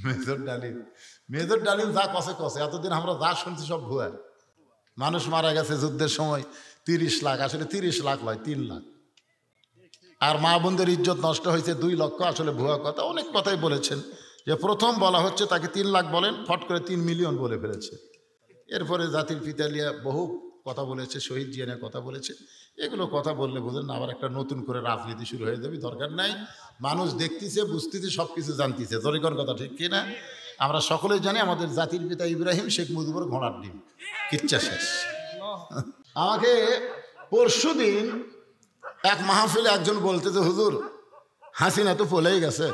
Major ডালিম যা কষে কষে, এতদিন আমরা যা শুনছি সব ভুয়া। মানুষ মারা গেছে যুদ্ধের সময় 30 লাখ, আসলে 30 লাখ নয় 3 লাখ। আর মা বোনদের ইজ্জত নষ্ট হয়েছে 2 লক্ষ, আসলে ভুয়া কথা। অনেক কথাই বলেছেন, যে প্রথম বলা হচ্ছে তাকে 3 লাখ বলেন, ফট করে 3 মিলিয়ন বলে ফেলেছে। এরপরে জাতির পিতা লিয়া বহু কথা বলেছে, শহীদ জিয়া নিয়ে কথা বলেছে। এগুলো কথা বললে বোঝেন না, আবার একটা নতুন করে রাজনীতি শুরু হয়ে যাবে, দরকার নাই। মানুষ দেখতেছে, বুঝতেছে, সব কিছু জানতেছে। জরিকর কথা ঠিক কিনা? আমরা সকলেই জানি আমাদের জাতির পিতা ইব্রাহিম শেখ মুজিবুর ঘোড়ার ডিম, কিচ্ছা শেষ। আমাকে পরশুদিন এক মাহফিলে একজন বলতেছে, হুজুর হাসিনা তো পলেই গেছে,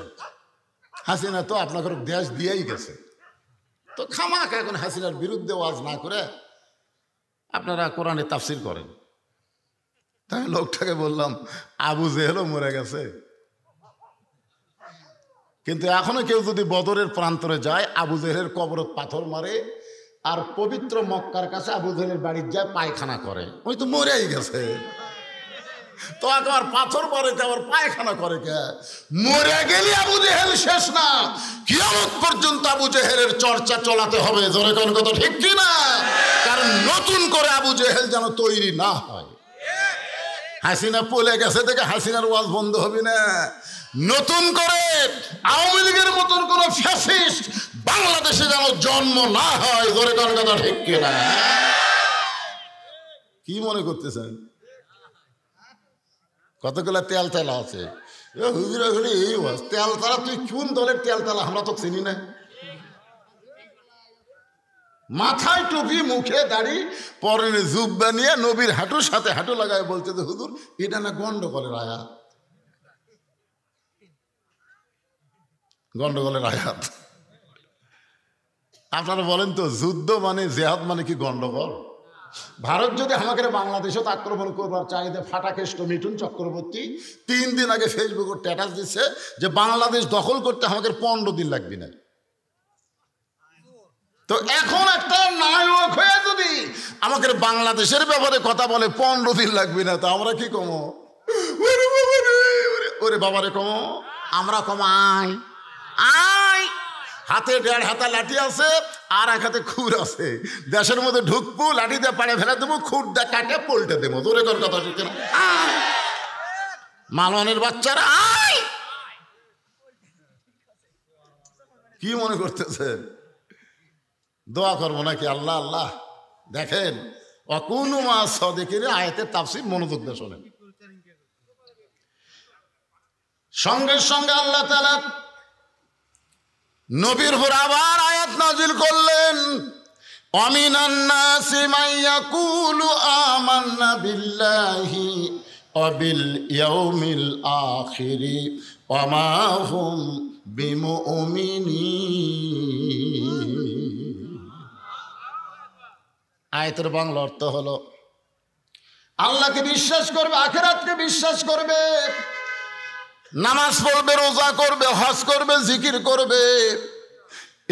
হাসিনা তো আপনাকে দেশ দিয়েই গেছে, তো খামাক এখন হাসিনার বিরুদ্ধে ওয়াজ না করে আপনারা কোরআনে তাফসির করেন। তাই লোকটাকে বললাম, আবু জেহেলও মরে গেছে, কিন্তু এখনো কেউ যদি বদরের প্রান্তরে যায়, আবু জেহেলের কবরত পাথর মারে, আর পবিত্র মক্কার কাছে আবু জেহেলের বাড়ির যায় পায়খানা করে, ওই তো মরেই গেছে। তো আবার পাথর মারে কে, আবার পায়খানা করে কে? মরে গেলে আবু জেহেল শেষ না, কিয়ামত পর্যন্ত আবু জেহেলের চর্চা চলাতে হবে। জোরে কোন কথা ঠিক কি না? কারণ নতুন করে আবু জেহেল যেন তৈরি না হয়। হাসিনা পলে গেছে থেকে হাসিনার ওয়াজ বন্ধ হবে না। নতুন করে আওয়ামী লীগের মতন কোন ফ্যাসিস্ট বাংলাদেশে যেন জন্ম না হয়। জোরে কোন কথা ঠিক কি না? কি মনে করতেছেন? কতগুলা তেল তেলা আছে, হুজুর তেল তালা। তুই কোন দলের তেল তালা? আমরা তো চিনি না। মাথায় টুপি, মুখে দাড়ি, পরনে জুব্বা নিয়ে নবীর হাঁটুর সাথে হাঁটু লাগায় বলতে, হুজুর এটা না গন্ডগোলের আয়াত, গন্ডগোলের আয়াত। আপনারা বলেন তো, যুদ্ধ মানে জেহাদ মানে কি গন্ডগোল? ভারত যদি আমাকে বাংলাদেশত আক্রমণ করবার চাইতে, ফাটাকেষ্ট মিঠুন চক্রবর্তী 3 দিন আগে ফেসবুকে স্ট্যাটাস দিচ্ছে যে বাংলাদেশ দখল করতে আমাকে 15 দিন লাগবে না। তো এখন একটা নায়ক হয়ে যদি আমাকে বাংলাদেশের ব্যাপারে কথা বলে 15 দিন লাগবে না, তো আমরা কি কমো? ওরে বাবারে কমো, আমরা কমাই। আয় হাতে 1.5 হাতা লাঠি আছে, আর 1 হাতে খুর আছে। দেশের মধ্যে ঢুকবো, লাঠি দিয়ে পাড়ে ফেলে দেবো, খুর দিয়ে কাটে পল্টে দেবো। দূরে কর কথা ঠিক না? মালওয়ানের বাচ্চারা আয়। কি মনে করতেছেন? দোয়া করবো নাকি? আল্লাহ আল্লাহ। দেখেন, অকুনু মা সাদিকিন আয়াতের তাফসীর মনোযোগ দিয়ে শোনেন। সঙ্গে সঙ্গে আল্লাহ তাআলা নবীর উপর আবার আয়াত নাজিল করলেন, আমিনান নাসি মান ইয়াকুলু আমান্না বিল্লাহি ওয়া বিল ইয়াউমিল আখিরি ওয়া মা হুম বিমুমিনিন। আয়াতের বাংলা অর্থ হলো, আল্লাহকে বিশ্বাস করবে, আখিরাতকে বিশ্বাস করবে, নামাজ পড়বে, রোজা করবে, হজ করবে, জিকির করবে,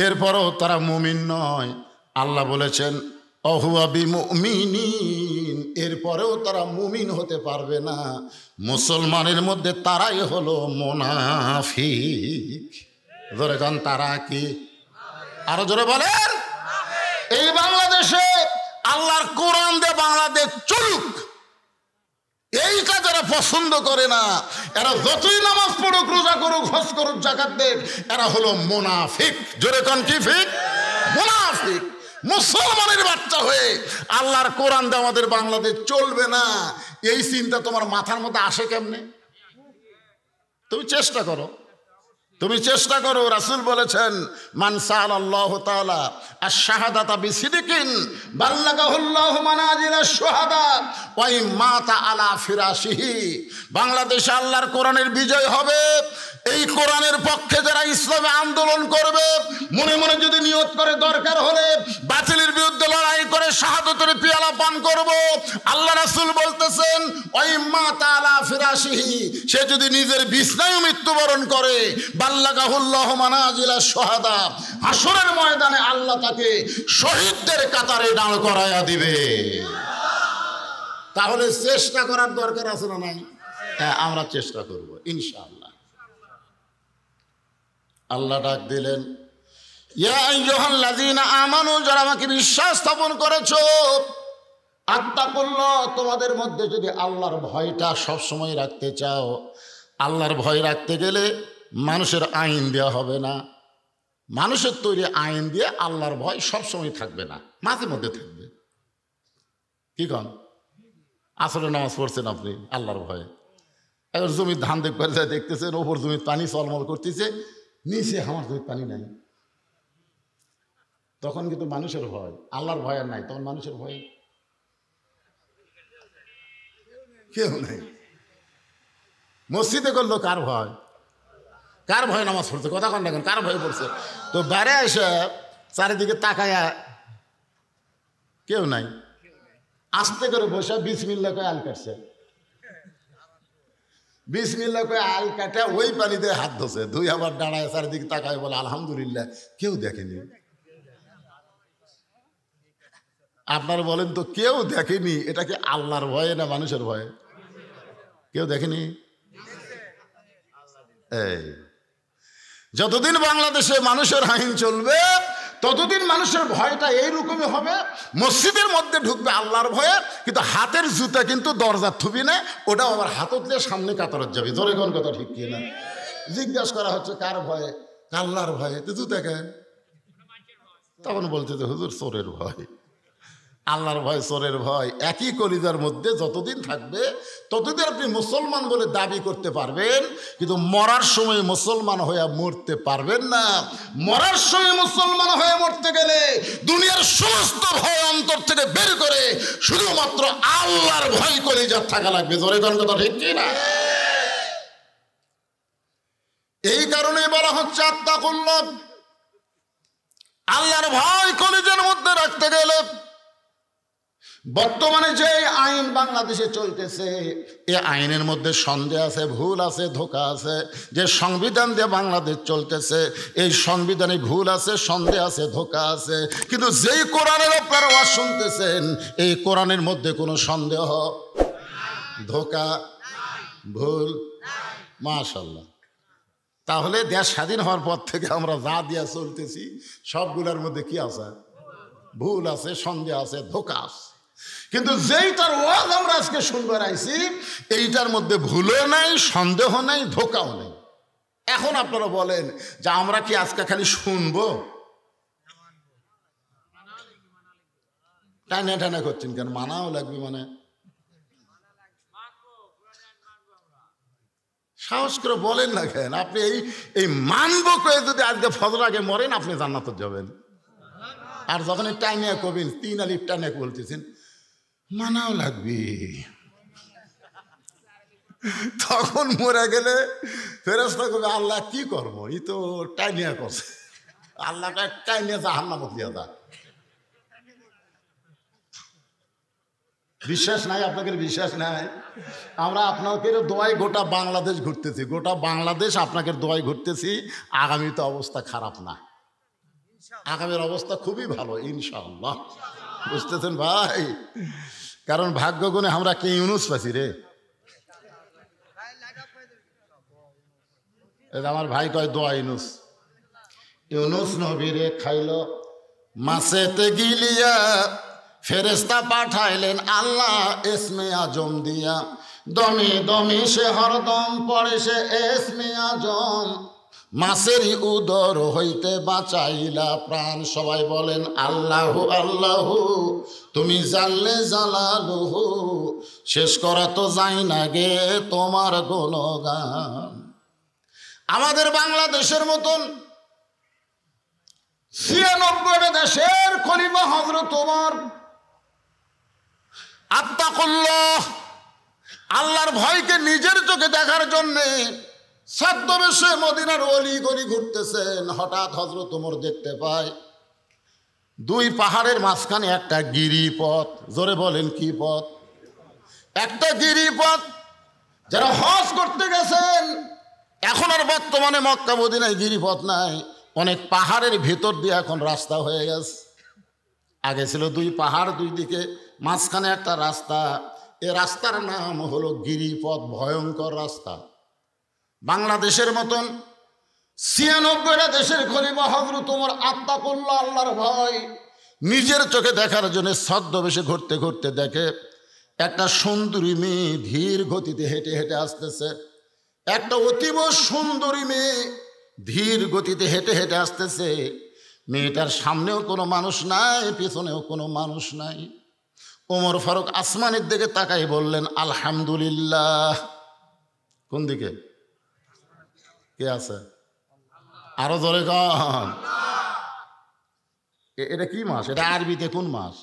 এরপরও তারা মুমিন নয়। আল্লাহ বলেছেন অহুয়া বিমুমিনিন, এরপরেও তারা মুমিন হতে পারবে না। মুসলমানের মধ্যে তারাই হলো মুনাফিক। জোরে গান, তারা কি? আরো জোরে বলেন। এই বাংলাদেশে আল্লাহর কোরআন দিয়ে বাংলাদেশ চলুক, এইটা যারা পছন্দ করে না, এরা যতই নামাজ পড়ুক, রোজা করুক, হজ করুক, যাকাত দেখ, এরা হলো মুনাফিক। জোরে কোন কি ফিক? মুনাফিক। মুসলমানের বাচ্চা হয়ে আল্লাহর কোরআন দিয়ে আমাদের বাংলাদেশ চলবে না, এই চিন্তা তোমার মাথার মধ্যে আসে কেমনে? তুমি চেষ্টা করো, তুমি চেষ্টা করো। রাসূল বলেছেন, মান সাআলাল্লাহু তাআলা আশ-শাহাদাতা বিসিদকিন বাল্লাগাহুল্লাহু মানাজিলাশ শুহাদা ওয়া ইম্মাতা আলা ফিরাশিহি। বাংলাদেশে আল্লাহর কোরআনের বিজয় হবে। এই কোরআনের পক্ষে যারা ইসলামে আন্দোলন করবে, মনে মনে যদি নিয়ত করে দরকার হলে বাতিলের বিরুদ্ধে লড়াই করে শাহাদাতের পিয়ালা পান করব, আল্লাহ রাসূল বলতেছেন ওয়া ইম্মাতা আলা ফিরাশিহি, সে যদি নিজের বিছানায় মৃত্যুবরণ করে, বাল্লাগাহুল্লাহু মানাজিলাশ শুহাদা, হাসরের ময়দানে আল্লাহ তাকে শহীদদের কাতারে দাঁড় করায়া দিবে। তাহলে চেষ্টা করার দরকার আছে না নাই? হ্যাঁ, আমরা চেষ্টা করব ইনশাআল্লাহ। আল্লাহ ডাক দিলেন, ইয়া আইয়ুহাল্লাযীনা আমানু, যারা আমাকে বিশ্বাস স্থাপন করেছো, আত্তাকুল্লাহ, তোমাদের মধ্যে যদি আল্লাহর ভয়টা সবসময় রাখতে চাও, আল্লাহর ভয় রাখতে গেলে মানুষের আইন দেওয়া হবে না, মানুষের তৈরি আইন দিয়ে আল্লাহর ভয় সবসময় থাকবে না, মাঝে মধ্যে থাকবে। কি কন? আসলে নামাজ পড়ছেন আপনি আল্লাহর ভয়ে, এবার জমির ধান দেখবার যায়, দেখতেছেন ওপর জমির পানি চলমল করতেছে, নিচে আমার জমির পানি নাই, তখন কিন্তু মানুষের ভয়, আল্লাহর ভয় আর নাই, তখন মানুষের ভয় কেউ নেই। মসজিদে করলো কার ভয়? কার ভয় নামাজ পড়ছে? কথা কন দেখেন, কার ভয় পড়ছে? তো বাইরে এসে চারিদিকে তাকায়া কেউ নাই, আস্তে করে বসে বিসমিল্লাহ কয়ে আল কাটছে, বিসমিল্লাহ কয়ে আল কাটে ওই পানিতে হাত ধোছে, দুই আবার দাঁড়ায় চারিদিকে তাকায় বলে আলহামদুলিল্লাহ, কেউ দেখেনি। আপনারা বলেন তো, কেউ দেখেনি, এটা কি আল্লাহর ভয়ে না মানুষের ভয়ে? কেউ দেখেনি। এই যতদিন বাংলাদেশে মানুষের আইন চলবে, ততদিন মানুষের ভয়টা এইরকমই হবে। মসজিদের মধ্যে ঢুকবে আল্লাহর ভয়ে, কিন্তু হাতের জুতা কিন্তু দরজার থুবি না, ওটাও আবার হাতত দিয়ে সামনে কাতারত যাবে। জোরে কোন কথা ঠিক কি না? জিজ্ঞাসা করা হচ্ছে কার ভয়ে? আল্লাহর ভয়ে। তো জুতা কেন? তখন বলছে যে হুজুর চোরের ভয়। আল্লাহর ভয় চোরের ভয় একই কলিজার মধ্যে যতদিন থাকবে, ততদিন আপনি মুসলমান বলে দাবি করতে পারবেন, কিন্তু মরার সময় মুসলমান হয়ে মরতে পারবেন না। মরার সময় মুসলমান হয়ে মরতে গেলে দুনিয়ার সমস্ত ভয় অন্তর থেকে বের করে শুধুমাত্র আল্লাহর ভয় কলিজার থাকা লাগবে। জোরে কোন কথা ঠিক কি না? এই কারণেই বলা হচ্ছে আত্তাকুল্লাহ, আল্লাহর ভয় কলিজার মধ্যে রাখতে গেলে। বর্তমানে যে আইন বাংলাদেশে চলতেছে, এ আইনের মধ্যে সন্দেহ আছে, ভুল আছে, ধোঁকা আছে। যে সংবিধান দিয়ে বাংলাদেশ চলতেছে, এই সংবিধানে ভুল আছে, সন্দেহ আছে, ধোঁকা আছে। কিন্তু যেই কোরআনের আপনারা ওয়াজ শুনতেছেন, এই কোরআনের মধ্যে কোনো সন্দেহ, ধোঁকা, ভুল, মাশাআল্লাহ। তাহলে দেশ স্বাধীন হওয়ার পর থেকে আমরা যা দিয়া চলতেছি, সবগুলোর মধ্যে কি আছে? ভুল আছে, সন্দেহ আছে, ধোঁকা আছে। কিন্তু যেইটার ওয়াজ আমরা আজকে শুনবার আইছি, এইটার মধ্যে ভুলও নাই, সন্দেহ নাই, ধোঁকাও নেই। এখন আপনারা বলেন যে আমরা কি আজকে খালি শুনবো? টানা টানা করছেন কেন? মানাও লাগবে, মানে সাহস করে বলেন না কেন? আপনি এই মানবো করে যদি আজকে ফজর আগে মরেন, আপনি জান্নাতে যাবেন। আর যখন টাইনে কবেন, 3 আলিফ টানে বলতেছেন মানাও লাগবে, তখন মরে গেলে ফেরেশতা কবে আল্লাহ কি করবো, ই তো টাইনিয়া করছে, আল্লাহটা টাইনিয়া জাহান্নামে দিয়া দা। বিশ্বাস নাই আপনাদের? বিশ্বাস নাই? আমরা আপনাদের দোয়ায় গোটা বাংলাদেশ ঘুরতেছি, গোটা বাংলাদেশ আপনাদের দোয়ায় ঘুরতেছি। আগামী তো অবস্থা খারাপ না, আগামীর অবস্থা খুবই ভালো ইনশাআল্লাহ। বুঝতেছেন ভাই? কারণ ভাগ্য গুণে আমরা কে ইউনুস পাইছি রে। আমার ভাই কয় দোয়া ইউনুস, ইউনুস নবীরে খাইল মাছেতে গিলিয়া, ফেরেশতা পাঠাইলেন আল্লাহ ইসমে আজম দিয়া, দমে দমে সে হরদম পড়ে সে ইসমে আজম, মাছেরই উদর হইতে বাঁচাইলা প্রাণ। সবাই বলেন আল্লাহু আল্লাহু, তুমি জানলে জালালুহু, শেষ করা তো যায় না গে তোমার গুণগান। আমাদের বাংলাদেশের মতন 96 দেশের খলিফা হযরত ওমর আত্তাকুল্লাহ, আল্লাহর ভয়কে নিজের চোখে দেখার জন্যে ছদ্মবেশে মদিনার অলি গলি ঘুরতেছেন। হঠাৎ হযরত ওমর দেখতে পায় 2 পাহাড়ের মাঝখানে একটা গিরিপথ। জোরে বলেন কি পথ? একটা গিরিপথ। যারা হজ করতে গেছেন, এখন আর বর্তমানে মক্কা মদিনায় গিরিপথ নাই, অনেক পাহাড়ের ভেতর দিয়ে এখন রাস্তা হয়ে গেছে। আগে ছিল 2 পাহাড়, 2 দিকে মাঝখানে একটা রাস্তা। এ রাস্তার নাম হলো গিরিপথ, ভয়ঙ্কর রাস্তা। বাংলাদেশের মতন 96টা দেশের খলিফা হযরত ওমর আত্তাকুল্লাহ, আল্লাহর ভয়, নিজের চোখে দেখার জন্য ছদ্মবেশে ঘুরতে ঘুরতে দেখে একটা সুন্দরী মেয়ে ধীর গতিতে হেঁটে হেঁটে আসতেছে। একটা অতীব সুন্দরী মেয়ে ধীর গতিতে হেঁটে হেঁটে আসতেছে। মেয়েটার সামনেও কোনো মানুষ নাই, পিছনেও কোনো মানুষ নাই। ওমর ফারুক আসমানের দিকে তাকাই বললেন, আলহামদুলিল্লাহ। কোন দিকে? কে আছে? আরো জোরে গান। এটা কি মাস? এটা আরবিতে কোন মাস?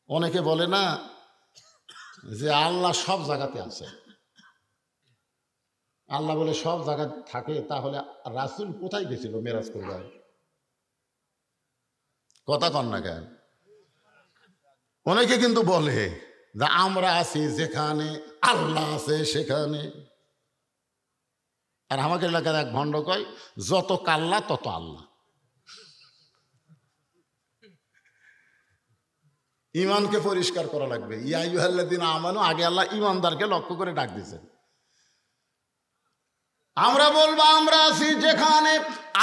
অনেকে বলে না যে আল্লাহ সব জায়গাতে আছে। আল্লাহ বলে সব জায়গায় থাকে, তাহলে রাসূল কোথায় গেছিল মেরাজ করবার? কথা কন না কেন? অনেকে কিন্তু বলে যে আমরা আছি যেখানে আল্লাহ আছে সেখানে। আর আমাকে এলাকার এক ভণ্ড কয়, যত কাল্লা তত আল্লাহ। ইমানকে পরিষ্কার করা লাগবে। ইয়া আইয়ুহাল্লাযীনা আমানু, আগে আল্লাহ ইমানদারকে লক্ষ্য করে ডাক দিয়েছেন। আমরা বলবো আমরা আছি যেখানে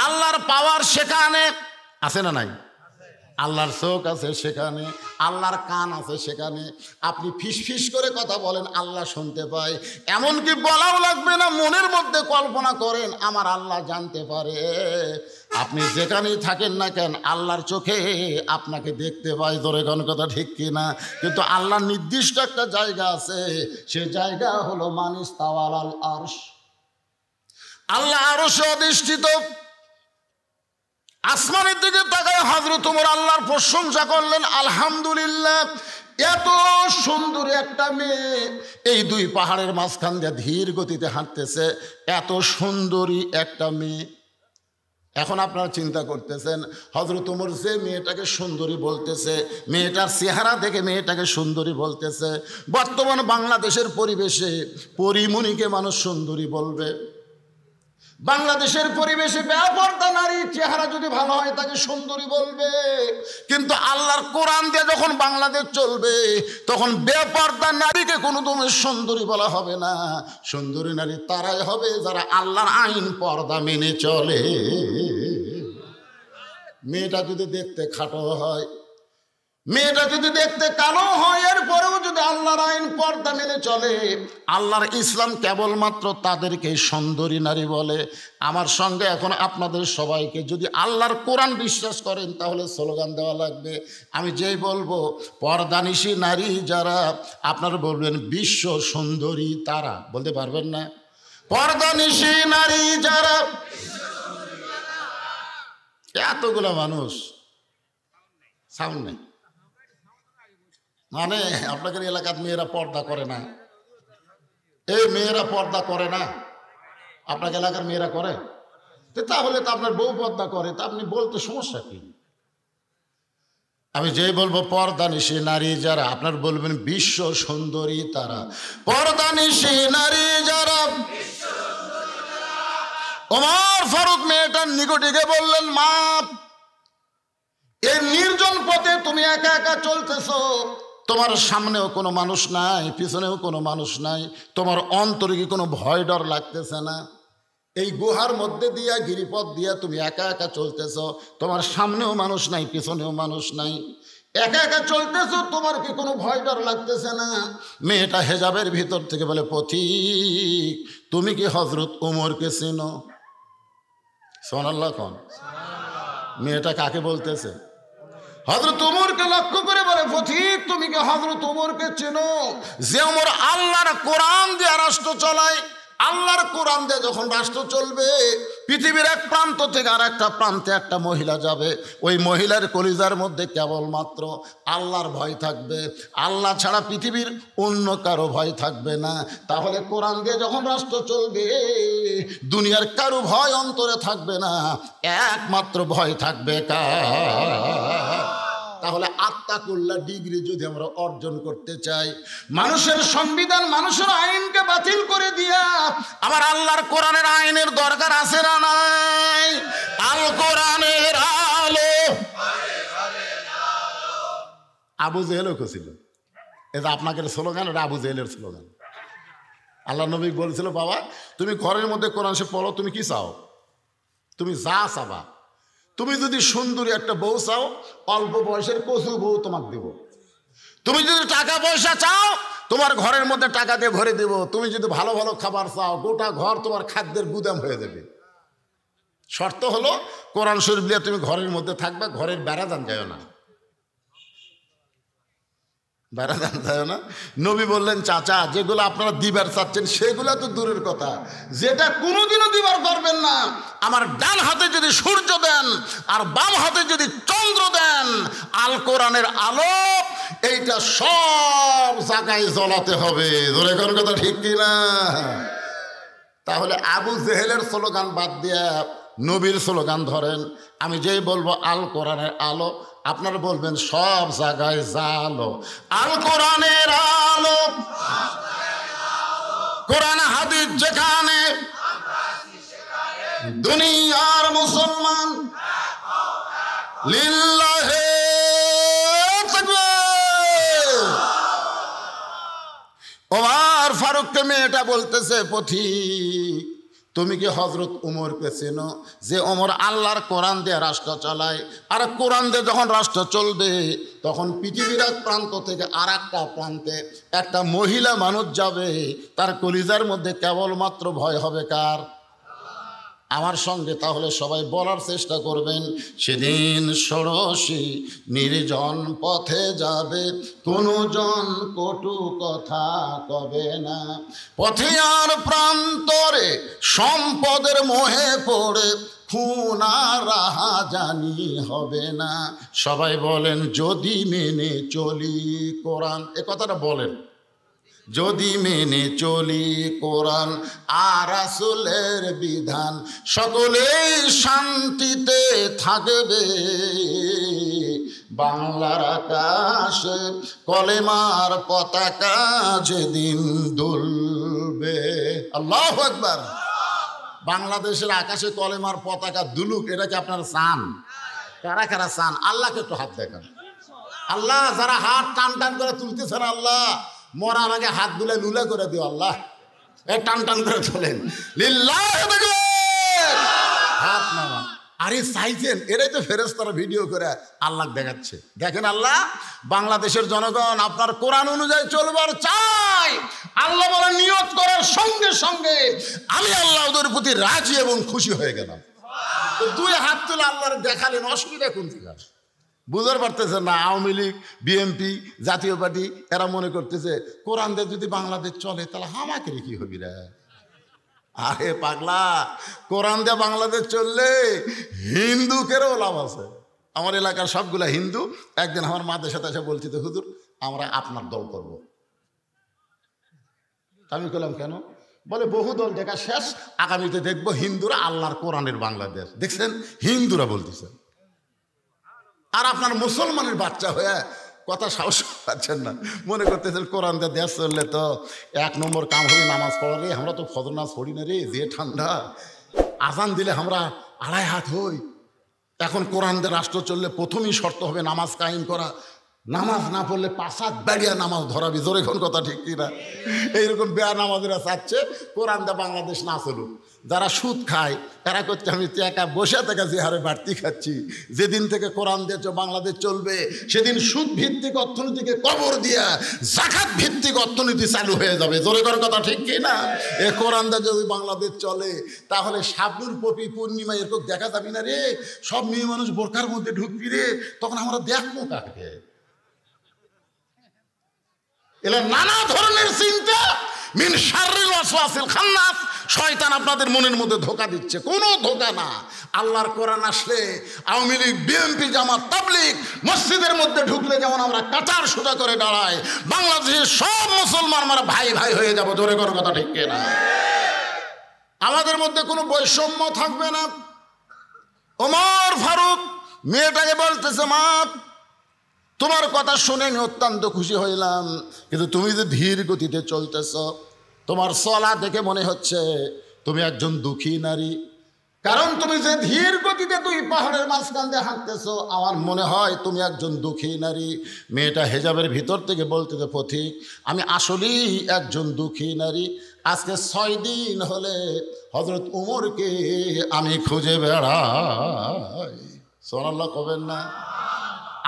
আল্লাহর পাওয়ার সেখানে আছে না নাই? আল্লাহর চোখ আছে সেখানে, আল্লাহর কান আছে সেখানে। আপনি ফিস ফিস করে কথা বলেন, আল্লাহ শুনতে পায়। এমনকি বলাও লাগবে না, মনের মধ্যে কল্পনা করেন আমার আল্লাহ জানতে পারে। আপনি যেখানেই থাকেন না কেন আল্লাহর চোখে আপনাকে দেখতে পায়। জোরে কোন কথা ঠিক কিনা? কিন্তু আল্লাহর নির্দিষ্ট একটা জায়গা আছে, সে জায়গা হলো মানিস্তাওয়াল আল আরশ। আল্লাহ আরশে অধিষ্ঠিত। আসমানের দিকে তাকায় হযরত ওমর আল্লাহর প্রশংসা করলেন, আলহামদুলিল্লাহ। এত সুন্দর একটা মেয়ে এই দুই পাহাড়ের মাঝখান দিয়ে ধীর গতিতে হাঁটতেছে, এত সুন্দরী একটা মেয়ে। এখন আপনারা চিন্তা করতেছেন, হযরত ওমর যে মেয়েটাকে সুন্দরী বলতেছে, মেয়েটার চেহারা দেখে মেয়েটাকে সুন্দরী বলতেছে। বর্তমান বাংলাদেশের পরিবেশে পরিমণিকে মানুষ সুন্দরী বলবে। বাংলাদেশের পরিবেশে বেপরদা নারী চেহারা যদি ভালো হয় তাকে সুন্দরী বলবে। কিন্তু আল্লাহর কোরআন দিয়ে যখন বাংলাদেশ চলবে, তখন বেপরদা নারীকে কোনো দমে সুন্দরী বলা হবে না। সুন্দরী নারী তারাই হবে যারা আল্লাহর আইন পর্দা মেনে চলে। মেয়েটা যদি দেখতে খাটো হয়, মেয়েটা যদি দেখতে কালো হয়, এরপরেও যদি আল্লাহর আইন পর্দা মেনে চলে, আল্লাহর ইসলাম কেবলমাত্র তাদেরকে সুন্দরী নারী বলে। আমার সঙ্গে এখন আপনাদের সবাইকে যদি আল্লাহর কোরআন বিশ্বাস করেন তাহলে স্লোগান দেওয়া লাগবে। আমি যেই বলবো পর্দানিশী নারী যারা, আপনারা বলবেন বিশ্ব সুন্দরী তারা। বলতে পারবেন না? পর্দানিশী নারী যারা। এতগুলো মানুষ সাউন্ড নেই, মানে আপনাদের এলাকার মেয়েরা পর্দা করে না। এই মেয়েরা পর্দা করে না, আপনার এলাকার মেয়েরা করে। তাহলে তো আপনার বউ পর্দা করে, তা আপনি বলতে সমস্যা কি? আমি যেই বলবো পর্দানিশী নারী যারা, আপনার বলবেন বিশ্ব সুন্দরী তারা। পর্দানিশী নারী যারা। ওমর ফারুক মেয়েটার নিকটে গিয়ে বললেন, মা, এই নির্জন পথে তুমি একা একা চলতেছো, তোমার সামনেও কোনো মানুষ নাই, পিছনেও কোনো মানুষ নাই, তোমার অন্তরে কি কোনো ভয় ডর লাগতেছে না? এই গুহার মধ্যে দিয়া গিরিপথ দিয়া তুমি একা একা চলতেছো, তোমার সামনেও মানুষ নাই, পিছনেও মানুষ নাই, একা একা চলতেছো, তোমার কি কোনো ভয় ডর লাগতেছে না? মেয়েটা হেজাবের ভিতর থেকে বলে, পথিক, তুমি কি হযরত ওমরকে চেনো? সুবহানাল্লাহ কোন? মেয়েটা কাকে বলতেছে? হযরত ওমরকে লক্ষ্য করে বলে, পথিক, তুমি কি হযরত ওমরকে চেনো? যে ওমর আল্লাহর কোরআন দিয়ে রাষ্ট্র চালায়। আল্লাহর কোরআন দিয়ে যখন রাষ্ট্র চলবে, পৃথিবীর এক প্রান্ত থেকে আর একটা প্রান্তে একটা মহিলা যাবে, ওই মহিলার কলিজার মধ্যে কেবলমাত্র আল্লাহর ভয় থাকবে। আল্লাহ ছাড়া পৃথিবীর অন্য কারো ভয় থাকবে না। তাহলে কোরআন দিয়ে যখন রাষ্ট্র চলবে, দুনিয়ার কারো ভয় অন্তরে থাকবে না, একমাত্র ভয় থাকবে কার? তাহলে আত্তাকুল্লাহ ডিগ্রি যদি আমরা অর্জন করতে চাই, মানুষের সংবিধান, মানুষের আইনকে বাতিল করে দিয়া আমার আল্লাহর কোরআনের আইনের দরকার আছে না নাই? আল কোরআনের আলো। আবু জেহেলও ছিল। এটা আপনাদের স্লোগান, এটা আবু জেহেলের স্লোগান। আল্লাহ নবী বলেছিল, বাবা তুমি ঘরের মধ্যে কোরআন শরীফ পড়ো, তুমি কি চাও? তুমি যা চাবা। তুমি যদি সুন্দরী একটা বউ চাও, অল্প বয়সের কচু বউ তোমাকে দেব। তুমি যদি টাকা পয়সা চাও, তোমার ঘরের মধ্যে টাকা দিয়ে ভরে দেব। তুমি যদি ভালো ভালো খাবার চাও, গোটা ঘর তোমার খাদ্যের গুদাম হয়ে যাবে। শর্ত হলো কোরআন শরীফ দিয়ে তুমি ঘরের মধ্যে থাকবে, ঘরের বেড়াদান যায় না, বেড়াদান যায় না। নবী বললেন, চাচা যেগুলো আপনারা দিবার চাচ্ছেন সেগুলো তো দূরের কথা, যেটা কোনোদিনও দিবার পারবেন না, আমার ডান হাতে যদি সূর্য দেন আর বাম হাতে যদি চন্দ্র দেন, আল কোরআনের আলো এইটা সব জায়গায় জ্বলাতে হবে। ধরে কোন কথা ঠিক কিনা? তাহলে আবু জেহেলের স্লোগান বাদ দিয়া নবীর স্লোগান ধরেন। আমি যেই বলবো আল কোরআনের আলো, আপনারা বলবেন সব জায়গায় জালো। আল কোরআনের আলো, কোরআন হাদিস যেখানে, দুনিয়ার মুসলমান লিল্লাহে তাকবীর। ওমর ফারুককে মেয়েটা বলতেছে, পথিক তুমি কি হজরত উমরকে চেনো? যে ওমর আল্লাহর কোরআন দিয়ে রাষ্ট্র চালায়, আর কোরআন দিয়ে যখন রাষ্ট্র চলবে তখন পৃথিবীর এক প্রান্ত থেকে আর একটা প্রান্তে একটা মহিলা মানুষ যাবে, তার কলিজার মধ্যে কেবলমাত্র ভয় হবে কার? আমার সঙ্গে তাহলে সবাই বলার চেষ্টা করবেন, সেদিন ষোড়শী নির্জন পথে যাবে, কোনো জন কটু কথা কবে না, পথে আর প্রান্তরে সম্পদের মোহে পড়ে খুন আর রাহাজানি হবে না। সবাই বলেন যদি মেনে চলি কোরআন। এ কথাটা বলেন, যদি মেনে চলি কোরআন আর রাসূলের বিধান, সকলেই শান্তিতে থাকবে, বাংলার আকাশে কলেমার পতাকা যেদিন দুলবে। আল্লাহু আকবার। বাংলাদেশের আকাশে কলেমার পতাকা দুলুক, এটা কি আপনারা চান? কারা কারা চান? আল্লাহকে একটু হাত দেখান। আল্লাহ যারা হাত টান টান করে তুলতেছেন, আল্লাহ মরার আগে হাত দুলে লুলে করে দিও আল্লাহ, টান টান করে তোলেন, লিল্লাহি তাকবীর, হাত নামান। আরে চাইছেন, এরাই তো ফেরেশতারা ভিডিও করে আল্লাহ দেখাচ্ছে। দেখেন আল্লাহ, বাংলাদেশের জনগণ আপনার কোরআন অনুযায়ী চলবার চাই। আল্লাহ বলে নিয়ত করার সঙ্গে সঙ্গে আমি আল্লাহ ওদের প্রতি রাজি এবং খুশি হয়ে গেলাম। তো দুই হাত তুলে আল্লাহর দেখালেন, অসুবিধা কোন থেকে? বুঝতে পারতেছে না আওয়ামী লীগ, বিএনপি, জাতীয় পার্টি, এরা মনে করতেছে কোরআন দিয়ে যদি বাংলাদেশ চলে তাহলে হামাকে কি হবি রে? আরে পাগলা, কোরআন দিয়ে বাংলাদেশ চললে হিন্দুকেরও লাভ আছে। আমার এলাকার সবগুলা হিন্দু একদিন আমার মাদের সাথে এসে বলছি, তো হুজুর আমরা আপনার দল করব। আমি বললাম কেন? বলে বহু দল দেখা শেষ, আগামীতে দেখবো হিন্দুরা আল্লাহর কোরআনের বাংলাদেশ। দেখছেন, হিন্দুরা বলতেছে, আর আপনার মুসলমানের বাচ্চা হয়ে কথা সাহস পাচ্ছেন না, মনে করতেছেন কোরআন দিয়ে দেশ চললে তো এক নম্বর কাম হবে নামাজ পড়া রে। আমরা তো ফজর নামাজ পড়ি না রে, যে ঠান্ডা, আজান দিলে আমরা আড়াই হাত হই। এখন কোরআন দিয়ে রাষ্ট্র চললে প্রথমেই শর্ত হবে নামাজ কায়েম করা, নামাজ না পড়লে 5 হাত বেড়িয়া নামাজ ধরাবি। জোরে কোন কথা ঠিক কিনা? এইরকম বেয়া নামাজেরা চাচ্ছে কোরআন দিয়ে বাংলাদেশ না চলুক। যারা সুদ খায় তারা করছে আমি একা বসে থেকে যে হারে বাড়তি খাচ্ছি, যেদিন থেকে কোরআন দিয়ে বাংলাদেশ চলবে সেদিন সুদ ভিত্তিক অর্থনীতিকে কবর দিয়া জাকাত ভিত্তিক অর্থনীতি চালু হয়ে যাবে। জোরে কোন কথা ঠিক কিনা? এ কোরআন দিয়ে যদি বাংলাদেশ চলে তাহলে শাবনুর পপি পূর্ণিমা এরকম দেখা যাবি না রে, সব মেয়ে মানুষ বোরকার মধ্যে ঢুকবি রে, তখন আমরা দেখবো কাকে? এলা নানা ধরনের চিন্তা, মিন শাররিল ওয়াসওয়াসিল খান্নাস, শয়তান আপনাদের মনের মধ্যে ধোঁকা দিচ্ছে। কোনো ধোঁকা না। আল্লাহর কোরআন আসলে আওয়ামী লীগ, বিএনপি, জামাত, তাবলীগ মসজিদের মধ্যে ঢুকলে যেমন আমরা কাতার সোজা করে দাঁড়াই, বাংলাদেশের সব মুসলমান আমরা ভাই ভাই হয়ে যাব। জোরে কোনো কথা ঠিক কিনা? আমাদের মধ্যে কোনো বৈষম্য থাকবে না। ওমর ফারুক মেয়েটাকে বলতেছে, মা তোমার কথা শুনে আমি অত্যন্ত খুশি হইলাম, কিন্তু তুমি যে ধীর গতিতে চলতেছ, তোমার চলা দেখে মনে হচ্ছে তুমি একজন দুঃখী নারী। কারণ তুমি যে ধীর গতিতে তুই পাহাড়ের মাঝখান দিয়ে হাঁটতেছো, আমার মনে হয় তুমি একজন দুঃখী নারী। মেয়েটা হেজাবের ভিতর থেকে বলতেছে, পথিক আমি আসলেই একজন দুঃখী নারী। আজকে 6 দিন হলে হযরত উমরকে আমি খুঁজে বেড়াই। সুবহানাল্লাহ কবেন না?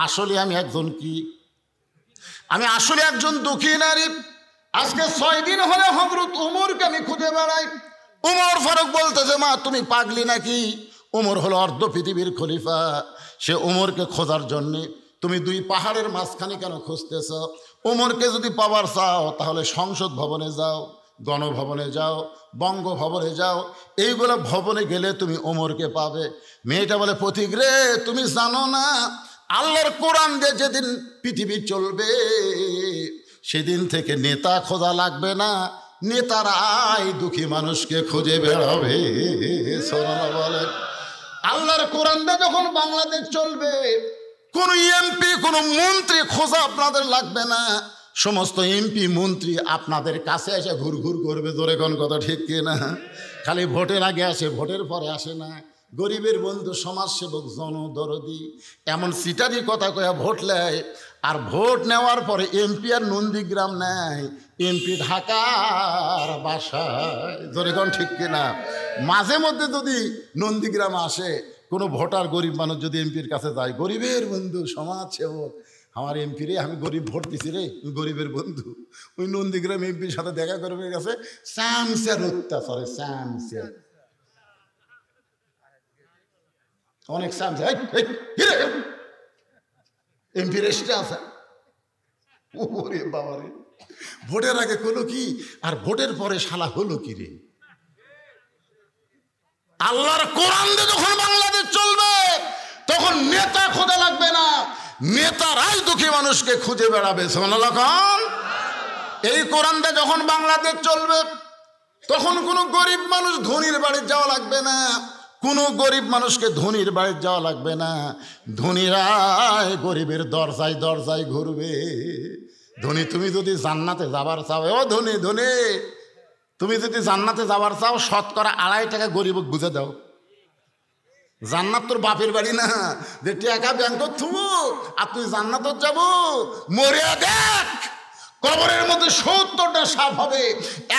আসলে আমি একজন কি? আমি আসলে একজন দুঃখী নারী। আজকে 6 দিন হলে হযরত উমরকে আমি খুঁজে বেড়াই। উমর ফারুক বলতেছে, মা তুমি পাগলি নাকি? উমর হলো অর্ধ পৃথিবীর খলিফা। সে উমরকে খোঁজার জন্যে তুমি 2 পাহাড়ের মাঝখানে কেন খুঁজতেছ? উমরকে যদি পাবার চাও তাহলে সংসদ ভবনে যাও, গণভবনে যাও, বঙ্গভবনে যাও। এইগুলো ভবনে গেলে তুমি উমরকে পাবে। মেয়েটা বলে, পথিক রে, তুমি জানো না আল্লাহর কোরআন দিয়ে যেদিন পৃথিবী চলবে সেদিন থেকে নেতা খোঁজা লাগবে না, নেতারাই দুঃখী মানুষকে খুঁজে বেড়াবে। সুবহানাল্লাহ বলে। আল্লাহর কোরআন দিয়ে যখন বাংলাদেশ চলবে কোন এমপি কোন মন্ত্রী খোঁজা আপনাদের লাগবে না। সমস্ত এমপি মন্ত্রী আপনাদের কাছে এসে ঘুরঘুর করবে। জোরে কোন কথা ঠিক কিনা? খালি ভোটের আগে আসে, ভোটের পরে আসে না। গরিবের বন্ধু, সমাজসেবক, জনদরদি এমন সিটারি কথা কয়া ভোট নেয়। আর ভোট নেওয়ার পরে এমপি আর নন্দীগ্রাম নেয়, এমপি ঢাকার বাসায়। জোরে কোন ঠিক কিনা? মাঝে মধ্যে যদি নন্দীগ্রাম আসে কোনো ভোটার, গরিব মানুষ যদি এমপির কাছে যায়, গরিবের বন্ধু, সমাজসেবক, আমার এমপি রে, আমি গরিব ভোট দিছি রে, গরিবের বন্ধু। ওই নন্দীগ্রাম এমপির সাথে দেখা করবে গেছে, স্যামসের অত্যাচারে, স্যামসের অনেক স্যামসে এমপি রেস্টে আছে। ওরে বাবারে, ভোটের আগে কোনো কি আর ভোটের পরে শালা হলো কি রে? আল্লাহর কোরআন দিয়ে যখন বাংলাদেশ চলবে তখন নেতা খোঁজা লাগবে না, নেতারাই দুঃখী মানুষকে খুঁজে বেড়াবে। সুবহানাল্লাহ। এই কোরআন দিয়ে যখন বাংলাদেশ চলবে তখন কোনো গরিব মানুষ ধনীর বাড়ি যাওয়া লাগবে না, কোনো গরিব মানুষকে ধনীর বাড়ি যাওয়া লাগবে না। ধনীরাই গরিবের দরজায় দরজায় ঘুরবে। ধনী, তুমি যদি জান্নাতে যাবার চাও, ও ধনী ধনী, তুমি যদি জান্নাতে যাবার চাও 2.5 টাকা গরিবক বুঝে দাও। জান্নাত তোর বাপের বাড়ি না যে টাকা ব্যাংক থুবো আর তুই জান্নাত যাবো। মরিয়া দেখ, কবরের মধ্যে 70টা সাপ হবে,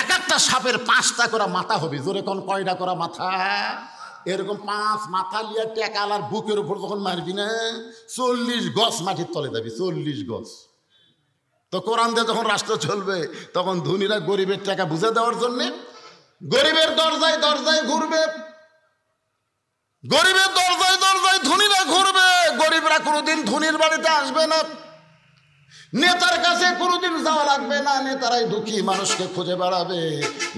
এক একটা সাপের 5টা করে মাথা হবে। জোরে কোন কয়টা করে মাথা? এরকম 5 মাথা লিয়া টেকালার বুকের উপর যখন মারবি না, 40 গজ মাটির তলে যাবি, 40 গজ। তো কোরআন দিয়ে যখন রাষ্ট্র চলবে তখন ধনীরা গরিবের টাকা বুঝে দেওয়ার জন্যে গরিবের দরজায় দরজায় ঘুরবে, গরিবের দরজায় দরজায় ধনীরা ঘুরবে। গরিবরা কোনোদিন ধনীর বাড়িতে আসবে না, নেতার কাছে কোনোদিন যাওয়া লাগবে না, নেতারাই দুঃখী মানুষকে খুঁজে বেড়াবে।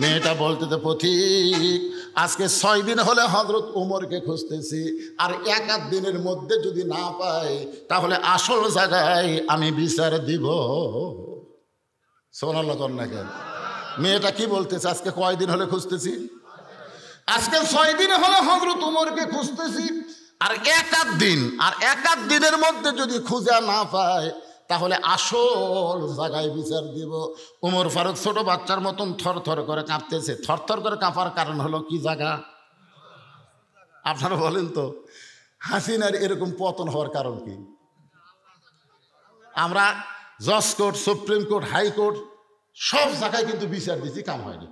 মেয়েটা বলতে তো, পথিক আজকে 6 দিন হলে হযরত উমরকে খুঁজতেছি, আর 1 দিনের মধ্যে যদি না পাই তাহলে আসল জায়গায় আমি বিচার দিব। সুবহানাল্লাহ কর না কেন? মেয়েটা কি বলতেছে? আজকে কয় দিন হলে খুঁজতেছি? আজকে 6 দিন হলে হযরত উমরকে খুঁজতেছি, আর 1 দিনের মধ্যে যদি খুঁজে না পায় তাহলে আসল জায়গায় বিচার দিব। উমর ফারুক ছোট বাচ্চার মতন থরথর করে কাঁপতেছে। থরথর করে কাঁপার কারণ হলো কি জায়গা? আপনারা বলেন তো, হাসিনার এরকম পতন হওয়ার কারণ কি? আমরা জজ কোর্ট, সুপ্রিম কোর্ট, হাইকোর্ট সব জায়গায় কিন্তু বিচার দিচ্ছি, কাম হয়নি।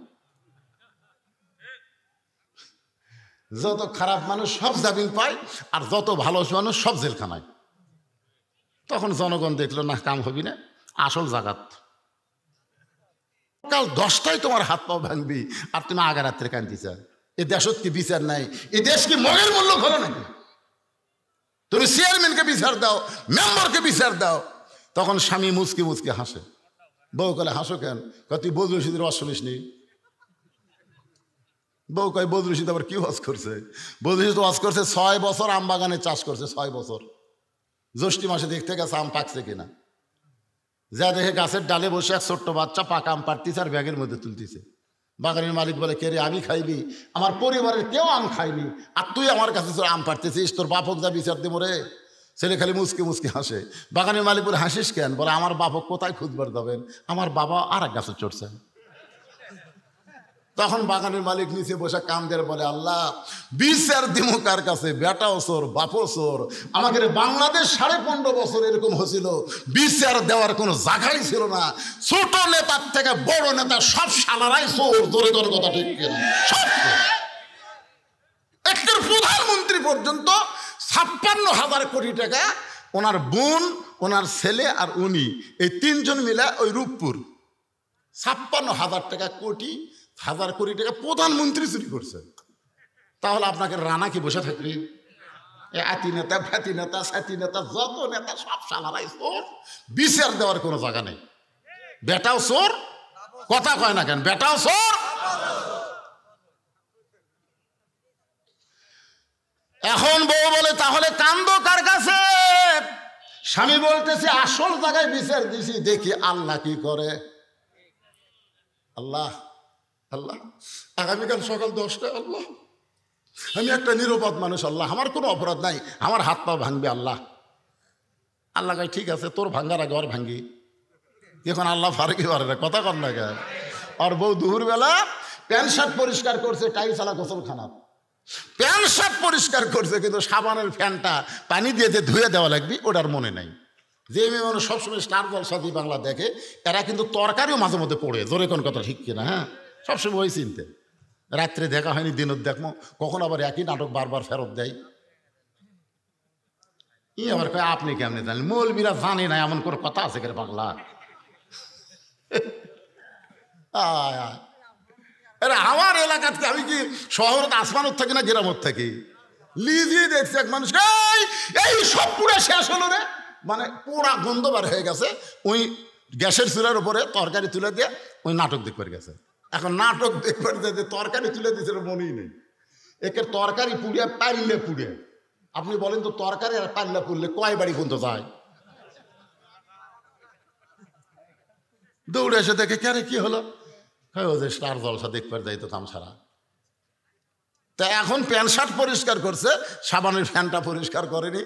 যত খারাপ মানুষ সব জামিন পায়, আর যত ভালো মানুষ সব জেলখানায়। তখন জনগণ দেখলো না, কাম হবি না, আসল জাগাত। কাল 10টায় তোমার হাত পাও ভাঙবি আর তুমি আগা রাত্রে কান্দিছ। এ দেশত কি বিচার নাই? এ দেশ কি মগের মূল্য ঘর নাকি? তুমি চেয়ারম্যানকে বিচার দাও, মেম্বারকে বিচার দাও। তখন স্বামী মুচকি মুচকি হাসে। বউ কলে, হাসো কেন? তুই বদরুল রশিদের ওয়াজ শুনিস নি? বউ কয়, বদরুল রশিদ আবার কি ওয়াজ করছে? বদরুল রশিদ ওয়াজ করছে 6 বছর আম বাগানে চাষ করছে, 6 বছর। জ্যৈষ্ঠ মাসে দেখতে গেছে আম পাকছে কিনা, যা দেখে গাছের ডালে বসে এক ছোট্ট বাচ্চা পাকা আম পাড়তিছে আর ব্যাগের মধ্যে তুলতিছে। বাগানের মালিক বলে, কে রে, আমি খাইনি, আমার পরিবারের কেউ আম খাইনি, আর তুই আমার কাছে আম পাড়তেছিস, তোর বাপক যা বিচার দেবো রে। ছেলে খালি মুচকে মুচকে হাসে। বাগানের মালিক বলে, হাসিস কেন? বলে, আমার বাপক কোথায় খুঁজবার যাবেন, আমার বাবা আর এক গাছে চড়ছে। তখন বাগানের মালিক নিচে বসে কান্দের বলে, আল্লাহ বিচার দিমু কার কাছে? বেটাও চোর, বাপও চোর। আমাকে বাংলাদেশ 15.5 বছর এরকম হয়েছিল, বিচার দেওয়ার কোনো জায়গাই ছিল না। ছোট নেতার থেকে বড় নেতা সব শালারাই চোর। জোরে জোরে কথা ঠিক কিনা? সব একটা প্রধানমন্ত্রী পর্যন্ত 56,000 কোটি টাকা ওনার বোন, ওনার ছেলে আর উনি, এই 3 জন মিলে ওই রূপপুর 56,000 টাকা কোটি, 1000 কোটি টাকা প্রধানমন্ত্রী চুরি করছে। তাহলে আপনাকে রানা কি বসে থাকবে? আতি নেতা, ফ্যাতি নেতা, সাথী নেতা, যত নেতা সব শালারাই চোর। বিচার দেওয়ার কোনো জায়গা নেই। বেটাও চোর, কথা কয় না কেন? বেটাও চোর। এখন বউ বলে, তাহলে কান্দো কার কাছে? স্বামী বলতেছে, আসল জায়গায় বিচার দিছি, দেখি আল্লাহ কি করে। আল্লাহ আল্লাহ আগামীকাল সকাল 10টায় আল্লাহ, আমি একটা নিরপরাধ মানুষ, আল্লাহ আমার কোনো অপরাধ নাই, আমার হাত পা ভাঙবে আল্লাহ। আল্লাহ কয় ঠিক আছে, তোর ভাঙ্গার আগে আর ভাঙ্গি। এখন আল্লাহ পারে কি পারে না? কথা কর না কেন? আর বউ দুপুরবেলা প্যান্ট শার্ট পরিষ্কার করছে, টাইলস আলা গোসলখানা, প্যান্ট শার্ট পরিষ্কার করছে, কিন্তু সাবানের ফ্যানটা পানি দিয়ে যে ধুয়ে দেওয়া লাগবে ওটার মনে নাই। যে মেয়ে মানুষ সবসময় স্টার জলসা দি বাংলা দেখে, এরা কিন্তু তরকারিও মাঝে মধ্যে পড়ে। জোরে কোন কথা ঠিক কিনা? হ্যাঁ, সবসময় ওই চিনতে। রাত্রে দেখা হয়নি, দিনত দেখবো, কখন আবার একই নাটক বারবার ফেরত দেয়। ই আবার কয় আপনি কেমনি জানেন? মৌলবীরা জানে না এমন করে কথা আছে কেন বাংলা? আরে আমার এলাকাতে আমি কি শহরত আসমানত থাকি না গ্রামত থাকি? লিজি দেখছি এক মানুষ, এই সব পুরো শেষ হলো রে, মানে পুরা গন্ধ বার হয়ে গেছে। ওই গ্যাসের চুলার উপরে তরকারি তুলে দিয়ে ওই নাটক দেখবার গেছে। এখন নাটক দেখবার যে তরকারি তুলে দিয়েছিল মনেই নেই। একে তরকারি পুড়িয়ে পাইলে পুড়ে, আপনি বলেন তো তরকারি আর পাল্লা পুড়লে কয় বাড়ি পর্যন্ত যায়? দৌড়ে এসে দেখে কে কি হলো? ও যে স্টার জলসা দেখবার যাইতো তামসারা। তা এখন প্যান্ট শার্ট পরিষ্কার করছে, সাবানের ফ্যানটা পরিষ্কার করেনি।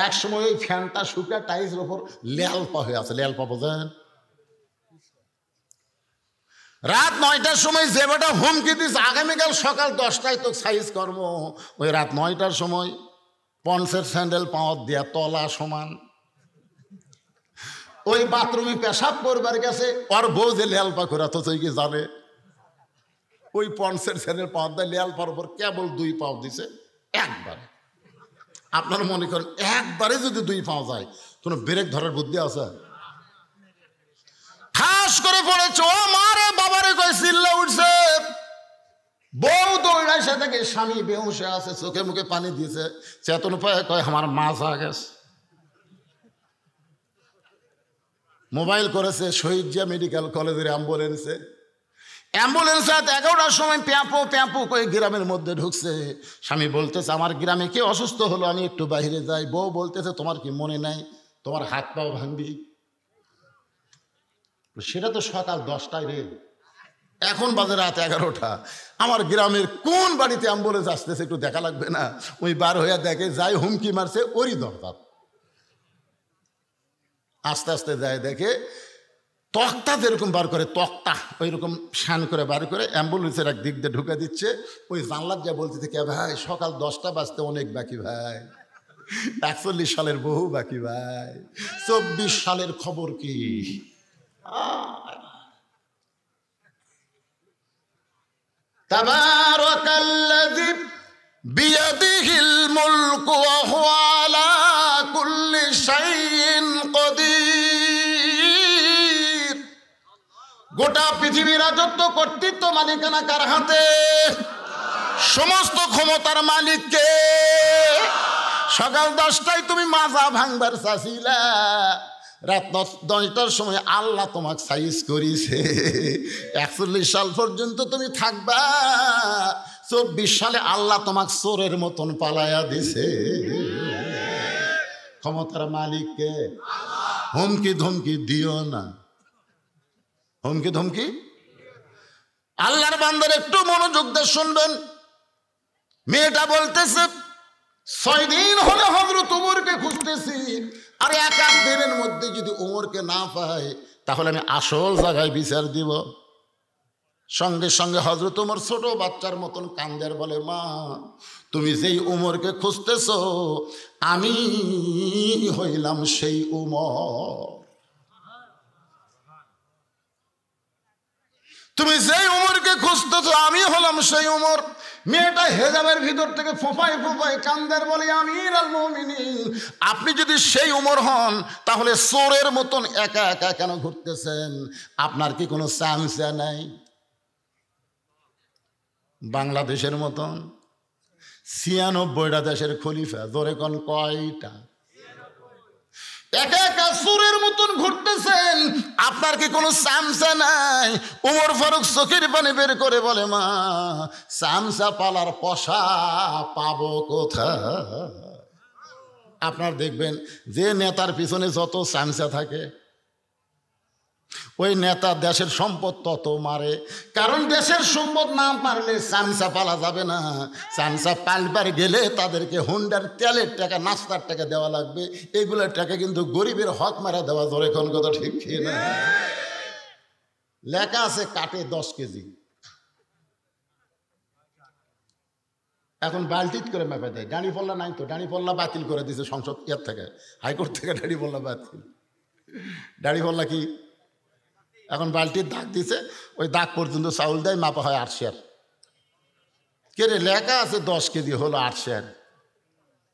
এক সময় ওই ফ্যানটা শুকে টাইলসের ওপর লেলপা হয়ে আছে। লেলপা বোঝেন? রাত 9টার সময় যে বেটা হুমকি দিস আগামীকাল সকাল 10টায় তো সাইজ কর্ম, ওই রাত 9টার সময় পন্সের স্যান্ডেল পাওয়ার দেয়া তলা সমান ওই বাথরুমে পেশাব করবার গেছে। ওর বউ যে লেলপা করে তো তুই কি জানে? ওই পন্সের স্যান্ডেল পাওয়ার দেয় লেলপার উপর কেবল 2 পাও দিছে একবারে। আপনারা মনে করেন একবারে যদি 2 পাও যায়, কোনো ব্রেক ধরার বুদ্ধি আছে? ঠাস করে পড়েছে, ও মারে বাবারে কই চিল্লা উঠছে। বউ দৌড়ায় সে থেকে, স্বামী বেহুশে আছে, চোখে মুখে পানি দিয়েছে, চেতন পায় কয় আমার মাছ আ গেছে। মোবাইল করেছে শহীদ জিয়া মেডিকেল কলেজের অ্যাম্বুলেন্সে। অ্যাম্বুলেন্সে 11টার সময় প্যাঁপো প্যাঁপো করে গ্রামের মধ্যে ঢুকছে। স্বামী বলতেছে আমার গ্রামে কে অসুস্থ হলো, আমি একটু বাইরে যাই। বউ বলতেছে তোমার কি মনে নাই, তোমার হাত পাও ভাঙবি? সেটা তো সকাল 10টায় রে, এখন বাজে রাত 11টা। আমার গ্রামের কোন বাড়িতে অ্যাম্বুলেন্স আসতেছে একটু দেখা লাগবে না? ওই বার হইয়া দেখে, যাই হুমকি মারছে ওরই দরকার। আস্তে আস্তে যায় দেখে তক্তা যেরকম বার করে, তক্তা ওই রকম শান করে বার করে অ্যাম্বুলেন্সের এক দিক দিয়ে ঢুকে দিচ্ছে। ওই জানলার যা বলতে থেকে, ভাই সকাল 10টা বাজতে অনেক বাকি ভাই, 41 সালের বহু বাকি ভাই, 24 সালের খবর কি? তাবারাকাল্লাযী বিয়াদিহিল মুলকু ওয়া হুয়া আলা কুল্লি শাইইন কাদির। গোটা পৃথিবীর রাজত্ব কর্তৃত্ব মালিকানা কার হাতে? সমস্ত ক্ষমতার মালিক কে? সকাল 10টায় তুমি মাজা ভাঙবার চাইছিলা, রাত 10টার সময় আল্লাহ তোমাকে সাইজ করিছে। 41 সাল পর্যন্ত তুমি থাকবা, 24 সালে আল্লাহ তোমাকে চোরের মতন পালাইয়া দিছে। ক্ষমতার মালিককে হুমকি ধমকি দিও না, হুমকি ধমকি। আল্লাহর বান্দার একটু মনোযোগ দিয়ে শুনবেন। মেয়েটা বলতেছে 6 দিন হলে হযরত ওমরকে খুঁজতেছি, আর 1 দিনের মধ্যে যদি ওমরকে না পাই তাহলে আমি আসল জায়গায় বিচার দিব। সঙ্গে সঙ্গে হযরত ওমর ছোট বাচ্চার মতন কান্দের বলে, মা তুমি যেই উমরকে খুঁজতেছ আমি হইলাম সেই উমর। তুমি যেই উমরকে খুঁজতেছ আমি হলাম সেই উমর। মেয়েটা হেজাবের ভিতর থেকে ফোঁপায় ফোঁপায় কান্দের বলে, আমিরুল মুমিনিন, আপনি যদি সেই উমর হন তাহলে চোরের মতন একা একা কেন ঘুরতেছেন? আপনার কি কোনো চান্স নাই? বাংলাদেশের মতন 96টা দেশের খলিফা, জোরে কোন কয়টা? একা একা চোরের মতন ঘুরতেছেন, আপনার কি কোনো চামচা নাই? ওমর ফারুক চোখের পানি বের করে বলে, মা চামচা পালার পশা পাবো কোথায়? আপনার দেখবেন যে নেতার পিছনে যত চামচা থাকে ওই নেতা দেশের সম্পদ তত মারে, কারণ দেশের সম্পদ না মারলে চামচা পালা যাবে না। চামচা পালবার গেলে তাদেরকে হুন্ডার তেলের টাকা, নাস্তার টাকা দেওয়া লাগবে। এগুলোর টাকা কিন্তু গরিবের হক মারা দেওয়া ধরে, কোন কথা ঠিক না? লেখা আছে কাটে 10 কেজি, এখন বালতিত করে মেপে দেয়। ডাঁড়ি পল্লা নাই তো, ডাঁড়ি পল্লা বাতিল করে দিয়েছে সংসদ ইয়ার থেকে, হাইকোর্ট থেকে ডাঁড়ি পল্লা বাতিল। ডাঁড়ি পল্লা কি এখন বালতির দাগ দিছে, ওই দাগ পর্যন্ত চাউল দেয়, মাপা হয় 8 সের। কে রে, লেখা আছে 10 কেজি, হলো 8 সের।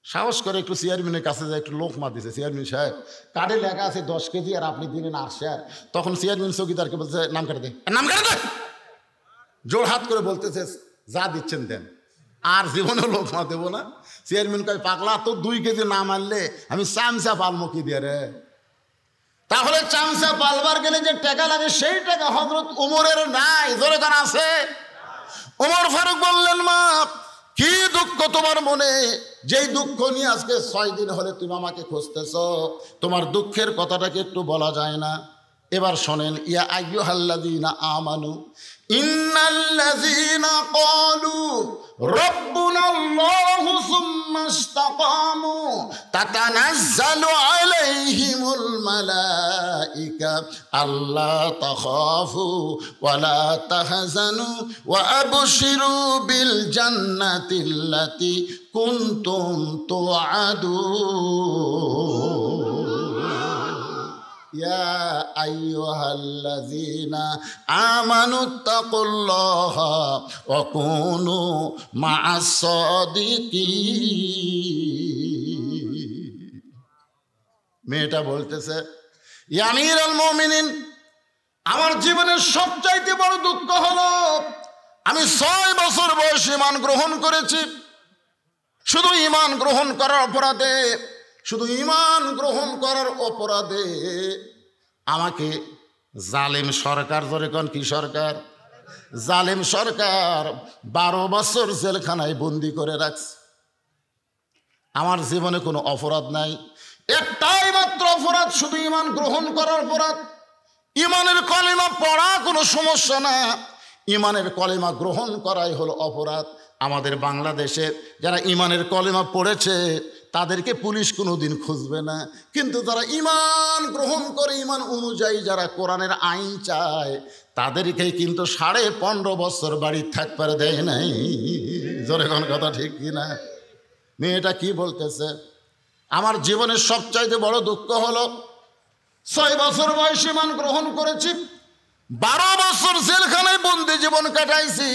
সাহস করে একটু চেয়ারম্যানের কাছে যায়, একটু লোক মা দিছে, চেয়ারম্যান সাহেব কার্ডে লেখা আছে 10 কেজি আর আপনি দিলেন 8 সের। তখন চেয়ারম্যান চৌকিদারকে বলছে, নাম কাটে দে, নাম কাটে দে। জোর হাত করে বলতেছে, যা দিচ্ছেন দেন, আর জীবনেও লোক মা দেবো না। চেয়ারম্যান কয়, পাগলা, তো 2 কেজি না মানলে আমি চামচা পালমো কি দিয়ে রে? তাহলে চামচা পালবার গেলে যে টাকা লাগে সেই টাকা হযরত ওমরের নাই, জোরে কার আছে? ওমর ফারুক বললেন, মা কি দুঃখ তোমার মনে, যেই দুঃখ নিয়ে আজকে 6 দিন হলে তুমি আমাকে খুঁজতেছ, তোমার দুঃখের কথাটাকে একটু বলা যায় না? এবার শোনেন, ইয়া আইয়ুহাল্লাযীনা আমানু ইন্নাল্লাযীনা ক্বালু রাব্বুনাল্লাহু সুম্মা ইসতাকামু তাতানাজ্জালু আলাইহিমুল মালাইকা আল্লা তাখাফু ওয়া লা তাহজানু ওয়া আবশিরু বিল জান্নাতিল্লাতী কুনতুম তুআদুন। ইয়া আইয়ুহাল্লাযীনা আমানুত্তাকুল্লাহা ওয়া কুনু মা'আস সাদিকিন। মেয়েটা বলতেছে, ইয়া আমিরুল মুমিনিন, আমার জীবনের সবচাইতে বড় দুঃখ হলো আমি 6 বছর বয়সে ঈমান গ্রহণ করেছি। শুধু ঈমান গ্রহণ করার অপরাধে, শুধু ঈমান গ্রহণ করার অপরাধে আমাকে জালেম সরকার, ধরে কোন কি সরকার? জালেম সরকার 12 বছর জেলখানায় বন্দি করে রাখছে। আমার জীবনে কোনো অপরাধ নাই, একটাই মাত্র অপরাধ, শুধু ঈমান গ্রহণ করার অপরাধ। ঈমানের কলেমা পড়া কোনো সমস্যা না, ঈমানের কলেমা গ্রহণ করাই হলো অপরাধ। আমাদের বাংলাদেশে যারা ঈমানের কলেমা পড়েছে তাদেরকে পুলিশ কোনোদিন খুঁজবে না, কিন্তু যারা ঈমান গ্রহণ করে, ঈমান অনুযায়ী যারা কোরআনের আইন চায়, তাদেরকেই কিন্তু 15.5 বছর বাড়ি থাকতে দেয় নাই। জোরে কোন কথা ঠিক কিনা? মেয়েটা কি বলতেছে, আমার জীবনের সবচাইতে বড় দুঃখ হলো 6 বছর বয়সে ঈমান গ্রহণ করেছি, 12 বছর জেলখানায় বন্দি জীবন কাটাইছি।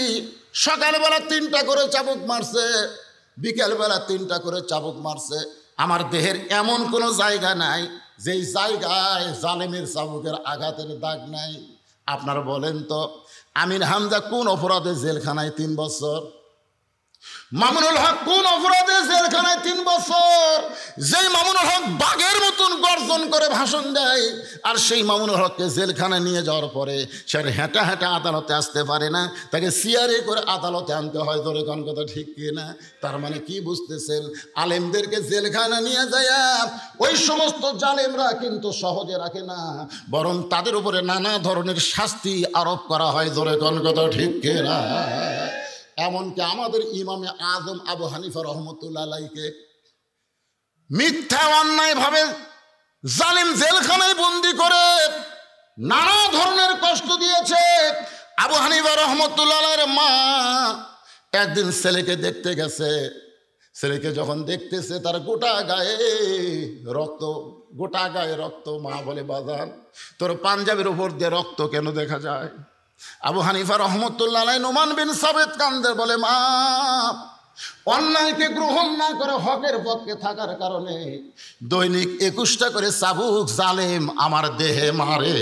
সকালবেলা 3টা করে চাবুক মারছে, বিকেলবেলা 3টা করে চাবুক মারছে। আমার দেহের এমন কোনো জায়গা নাই যেই জায়গায় জালেমের চাবুকের আঘাতের দাগ নাই। আপনারা বলেন তো, আমিন হামজা কোন অপরাধে জেলখানায় 3 বছর? মামুনুল হক কোন অপরাধে জেলখানায় 3 বছর? যেই মামুনুল হক বাঘের মতন গর্জন করে ভাষণ দেয়, আর সেই মামুনুল হককে জেলখানায় নিয়ে যাওয়ার পরে সে হেঁটা হেঁটা আদালতে আসতে পারে না, তাকে সিয়ারে করে আদালতে আনতে হয়। ধরে কোন কথা ঠিক কিনা? তার মানে কি বুঝতেছেন, আলেমদেরকে জেলখানায় নিয়ে যায় ওই সমস্ত জালেমরা কিন্তু সহজে রাখে না, বরং তাদের উপরে নানা ধরনের শাস্তি আরোপ করা হয়। ধরে কোন কথা ঠিক কিনা? এমনকি আমাদের ইমামে আজম আবু হানিফা রহমতুল্লাহ আলাইহিকে মিথ্যা অন্যায় ভাবে জালিম জেলখানায় বন্দি করে নানা ধরনের কষ্ট দিয়েছে। আবু হানিফা রহমতুল্লাহ আলাইহির মা একদিন ছেলেকে দেখতে গেছে। ছেলেকে যখন দেখতেছে তার গোটা গায়ে রক্ত। মা বলে, বাজান তোর পাঞ্জাবের উপর দিয়ে রক্ত কেন দেখা যায়? আবু হানিফা রহমতুল্লাহ আলাইহি নোমান বিন সাবিত কান্দে বলে, মা অন্যায়কে গ্রহণ না করে হকের পক্ষে থাকার কারণে দৈনিক 21টা করে চাবুক জালেম আমার দেহে মারে।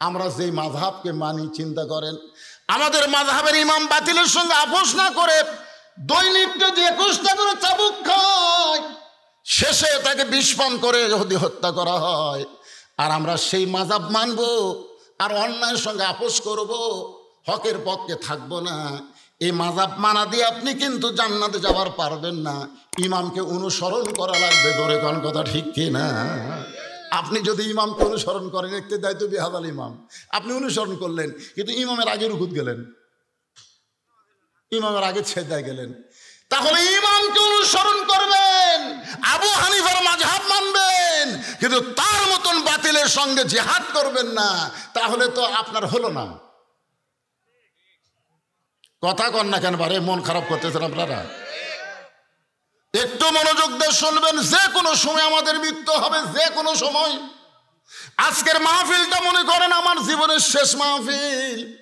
আমরা যেই মাযহাবকে মানি, চিন্তা করেন, আমাদের মাযহাবের ইমাম বাতিলের সঙ্গে আপোষ না করে দৈনিক যদি 21টা করে চাবুক খায়, শেষে তাকে বিষ পান করে যদি হত্যা করা হয়, আর আমরা সেই মাযহাব মানব আর অন্যায়ের সঙ্গে আপোষ করব, হকের পক্ষে থাকবো না। এই মাযহাব মানা দিয়ে আপনি কিন্তু জান্নাতে যাবার পারবেন না। ইমামকে অনুসরণ করা লাগবে। ধরে কোন কথা ঠিক কি না? আপনি যদি ইমামকে অনুসরণ করেন, একটি দায়িত্ব বেহাদাল ইমাম, আপনি অনুসরণ করলেন কিন্তু ইমামের আগে রুকুত গেলেন, ইমামের আগে ছেদায় গেলেন, তাহলে ইমামকে অনুসরণ করবেন, আবু হানিফার মাযহাব মানবেন, কিন্তু তার মতন বাতিলের সঙ্গে জিহাদ করবেন না। তাহলে তো আপনার হলো না। কথা কন না কেন? বারে মন খারাপ করতেছেন আপনারা? একটু মনোযোগ দিয়ে শুনবেন। যে কোনো সময় আমাদের মৃত্যু হবে, যে কোনো সময়। আজকের মাহফিলটা মনে করেন আমার জীবনের শেষ মাহফিল।